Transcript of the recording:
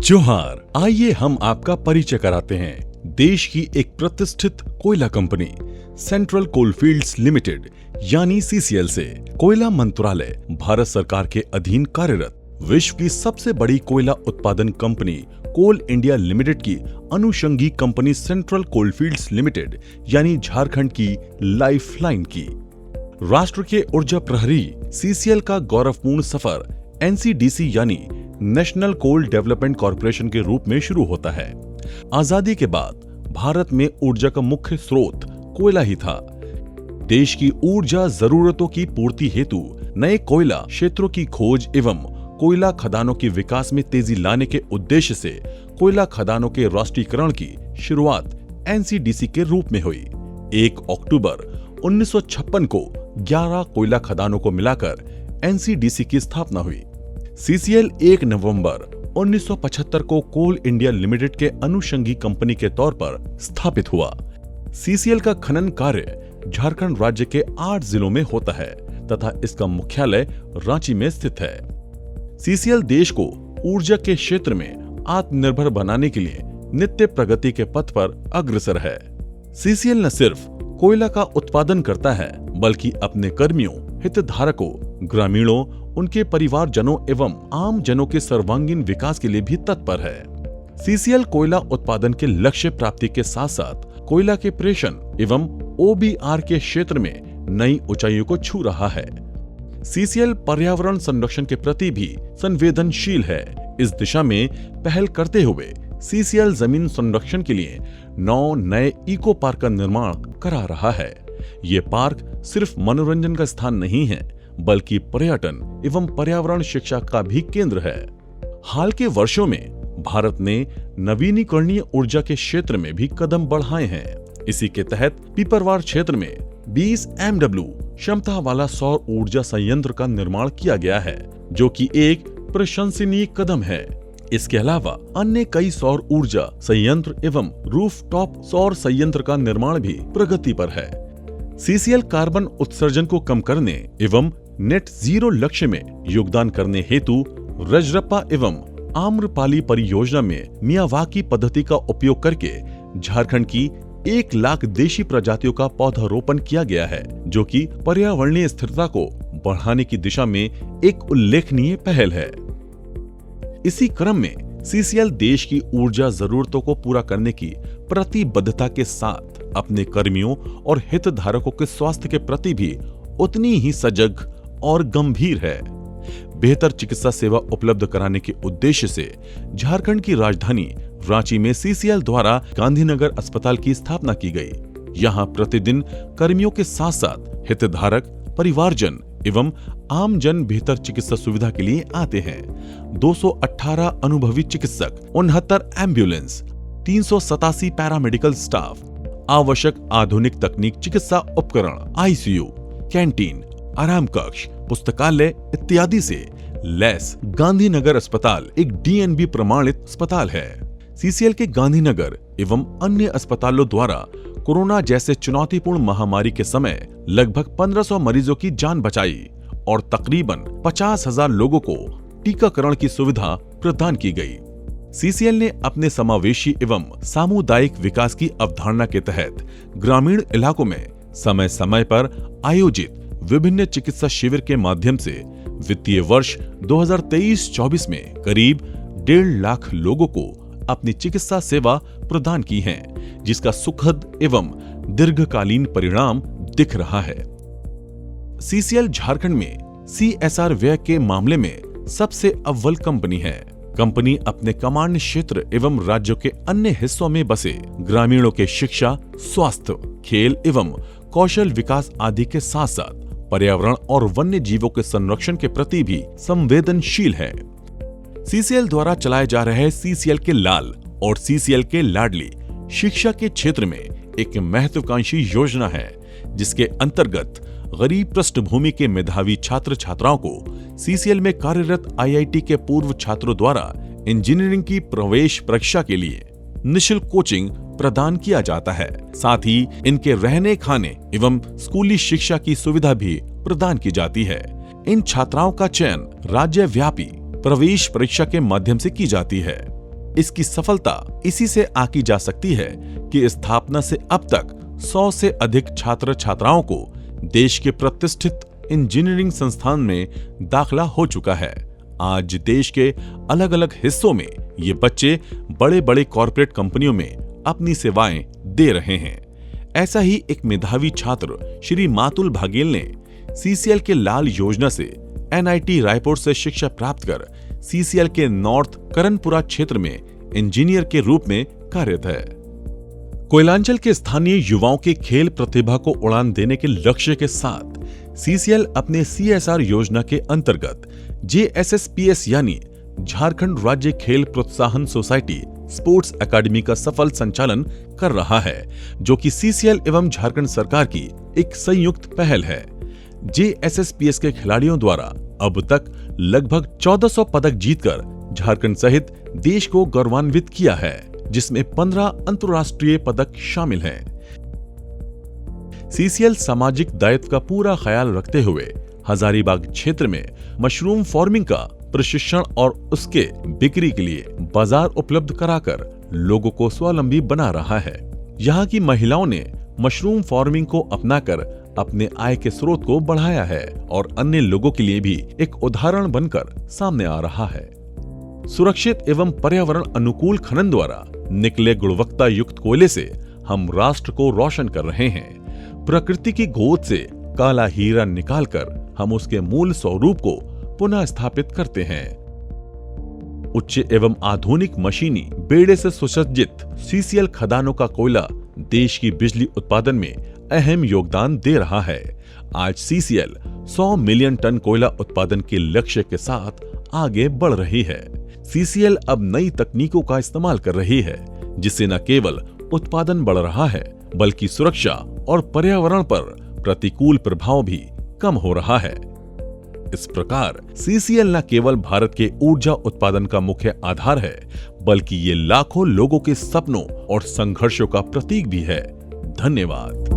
जोहार, आइए हम आपका परिचय कराते हैं देश की एक प्रतिष्ठित कोयला कंपनी सेंट्रल कोलफील्ड्स लिमिटेड यानी सीसीएल से। कोयला मंत्रालय भारत सरकार के अधीन कार्यरत विश्व की सबसे बड़ी कोयला उत्पादन कंपनी कोल इंडिया लिमिटेड की अनुषंगी कंपनी सेंट्रल कोलफील्ड्स लिमिटेड यानी झारखंड की लाइफलाइन की। राष्ट्र के ऊर्जा प्रहरी सीसीएल का गौरवपूर्ण सफर एनसीडीसी यानी नेशनल कोल डेवलपमेंट कॉरपोरेशन के रूप में शुरू होता है। आजादी के बाद भारत में ऊर्जा का मुख्य स्रोत कोयला ही था। देश की ऊर्जा जरूरतों की पूर्ति हेतु नए कोयला क्षेत्रों की खोज एवं कोयला खदानों के विकास में तेजी लाने के उद्देश्य से कोयला खदानों के राष्ट्रीयकरण की शुरुआत एनसीडीसी के रूप में हुई। 1 अक्टूबर 1956 को 11 कोयला खदानों को मिलाकर एनसीडीसी की स्थापना हुई। सीसीएल 1 नवंबर 1975 को कोल इंडिया लिमिटेड के अनुषंगी कंपनी के तौर पर स्थापित हुआ। सीसीएल का खनन कार्य झारखंड राज्य के 8 जिलों में होता है तथा इसका मुख्यालय रांची में स्थित है। सीसीएल देश को ऊर्जा के क्षेत्र में आत्मनिर्भर बनाने के लिए नित्य प्रगति के पथ पर अग्रसर है। सीसीएल न सिर्फ कोयला का उत्पादन करता है बल्कि अपने कर्मियों, हितधारकों, ग्रामीणों, उनके परिवारजनों एवं आम जनों के सर्वांगीण विकास के लिए भी तत्पर है। सीसीएल कोयला उत्पादन के लक्ष्य प्राप्ति के साथ साथ कोयला के प्रेषण एवं ओबीआर के क्षेत्र में नई ऊंचाइयों को छू रहा है। सीसीएल पर्यावरण संरक्षण के प्रति भी संवेदनशील है। इस दिशा में पहल करते हुए सीसीएल जमीन संरक्षण के लिए 9 नए इको पार्क का निर्माण करा रहा है। ये पार्क सिर्फ मनोरंजन का स्थान नहीं है बल्कि पर्यटन एवं पर्यावरण शिक्षा का भी केंद्र है। हाल के वर्षों में भारत ने नवीनीकरणीय ऊर्जा के क्षेत्र में भी कदम बढ़ाए हैं। इसी के तहत पिपरवार क्षेत्र में 20 MW क्षमता वाला सौर ऊर्जा संयंत्र का निर्माण किया गया है, जो कि एक प्रशंसनीय कदम है। इसके अलावा अन्य कई सौर ऊर्जा संयंत्र एवं रूफटॉप सौर संयंत्र का निर्माण भी प्रगति पर है। सीसीएल कार्बन उत्सर्जन को कम करने एवं नेट जीरो लक्ष्य में योगदान करने हेतु रजरप्पा एवं आम्रपाली परियोजना में मियावाकी पद्धति का उपयोग करके झारखंड की 1 लाख देशी प्रजातियों का पौधारोपण किया गया है, जो कि पर्यावरणीय स्थिरता को बढ़ाने की दिशा में एक उल्लेखनीय पहल है। इसी क्रम में सीसीएल देश की ऊर्जा जरूरतों को पूरा करने की प्रतिबद्धता के साथ अपने कर्मियों और हितधारकों के स्वास्थ्य के प्रति भी उतनी ही सजग और गंभीर है। बेहतर चिकित्सा सेवा उपलब्ध कराने के उद्देश्य से झारखंड की राजधानी रांची में सीसीएल द्वारा गांधीनगर अस्पताल की स्थापना की गई। यहाँ प्रतिदिन कर्मियों के साथ साथ हितधारक, परिवारजन एवं आम जन बेहतर चिकित्सा सुविधा के लिए आते हैं। 218 अनुभवी चिकित्सक, 69 एम्बुलेंस, 387 पैरामेडिकल स्टाफ, आवश्यक आधुनिक तकनीक चिकित्सा उपकरण, आईसीयू, कैंटीन, आराम कक्ष, पुस्तकालय इत्यादि से लैस गांधीनगर अस्पताल एक डीएनबी प्रमाणित अस्पताल है। सीसीएल के गांधीनगर एवं अन्य अस्पतालों द्वारा कोरोना जैसे चुनौतीपूर्ण महामारी के समय लगभग 1500 मरीजों की जान बचाई और तकरीबन 50,000 लोगों को टीकाकरण की सुविधा प्रदान की गई। सीसीएल ने अपने समावेशी एवं सामुदायिक विकास की अवधारणा के तहत ग्रामीण इलाकों में समय समय पर आयोजित विभिन्न चिकित्सा शिविर के माध्यम से वित्तीय वर्ष 2023-24 में करीब 1.5 लाख लोगों को अपनी चिकित्सा सेवा प्रदान की है, जिसका सुखद एवं दीर्घकालीन परिणाम दिख रहा है। सीसीएल झारखंड में सीएसआर व्यय के मामले में सबसे अव्वल कंपनी है। कंपनी अपने कमांड क्षेत्र एवं राज्यों के अन्य हिस्सों में बसे ग्रामीणों के शिक्षा, स्वास्थ्य, खेल एवं कौशल विकास आदि के साथ साथ पर्यावरण और वन्य जीवों के संरक्षण के प्रति भी संवेदनशील है। सीसीएल द्वारा चलाए जा रहे सीसीएल के लाल और सीसीएल के लाडली शिक्षा के क्षेत्र में एक महत्वाकांक्षी योजना है, जिसके अंतर्गत गरीब पृष्ठभूमि के मेधावी छात्र छात्राओं को सीसीएल में कार्यरत आईआईटी के पूर्व छात्रों द्वारा इंजीनियरिंग की प्रवेश परीक्षा के लिए निःशुल्क कोचिंग प्रदान किया जाता है। साथ ही इनके रहने, खाने एवं स्कूली शिक्षा की सुविधा भी प्रदान की जाती है। इन छात्राओं का चयन राज्यव्यापी प्रवेश परीक्षा के माध्यम से की जाती है। इसकी सफलता इसी से आंकी जा सकती है कि स्थापना से अब तक 100 से अधिक छात्र छात्राओं को देश के प्रतिष्ठित इंजीनियरिंग संस्थान में दाखिला हो चुका है। आज देश के अलग अलग हिस्सों में ये बच्चे बड़े बड़े कॉर्पोरेट कंपनियों में अपनी सेवाएं दे रहे हैं। ऐसा ही एक मेधावी छात्र श्री मातुल भागेल ने सीसीएल के लाल योजना से एनआईटी रायपुर से शिक्षा प्राप्त कर सीसीएल के नॉर्थ करनपुरा क्षेत्र में इंजीनियर के रूप में कार्यरत है। कोयलांचल के स्थानीय युवाओं के खेल प्रतिभा को उड़ान देने के लक्ष्य के साथ सीसीएल अपने सीएसआर योजना के अंतर्गत जेएसएसपीएस यानी झारखंड राज्य खेल प्रोत्साहन सोसाइटी स्पोर्ट्स एकेडमी का सफल संचालन कर रहा है, जो कि सीसीएल एवं झारखंड सरकार की एक संयुक्त पहल है। जेएसएसपीएस के खिलाड़ियों द्वारा अब तक लगभग 1400 पदक जीतकर झारखंड सहित देश को गौरवान्वित किया है, जिसमें 15 अंतर्राष्ट्रीय पदक शामिल हैं। सीसीएल सामाजिक दायित्व का पूरा ख्याल रखते हुए हजारीबाग क्षेत्र में मशरूम फार्मिंग का प्रशिक्षण और उसके बिक्री के लिए बाजार उपलब्ध कराकर लोगों को स्वावलंबी बना रहा है। यहाँ की महिलाओं ने मशरूम फार्मिंग को अपनाकर अपने आय के स्रोत को बढ़ाया है और अन्य लोगों के लिए भी एक उदाहरण बनकर सामने आ रहा है। सुरक्षित एवं पर्यावरण अनुकूल खनन द्वारा निकले गुणवत्ता युक्त कोयले से हम राष्ट्र को रोशन कर रहे हैं। प्रकृति की गोद से काला हीरा निकालकर हम उसके मूल स्वरूप को पुनः स्थापित करते हैं। उच्च एवं आधुनिक मशीनी बेड़े से सुसज्जित सीसीएल खदानों का कोयला देश की बिजली उत्पादन में अहम योगदान दे रहा है। आज सीसीएल 100 मिलियन टन कोयला उत्पादन के लक्ष्य के साथ आगे बढ़ रही है। सीसीएल अब नई तकनीकों का इस्तेमाल कर रही है, जिससे न केवल उत्पादन बढ़ रहा है बल्कि सुरक्षा और पर्यावरण पर प्रतिकूल प्रभाव भी कम हो रहा है। इस प्रकार सीसीएल न केवल भारत के ऊर्जा उत्पादन का मुख्य आधार है, बल्कि ये लाखों लोगों के सपनों और संघर्षों का प्रतीक भी है। धन्यवाद।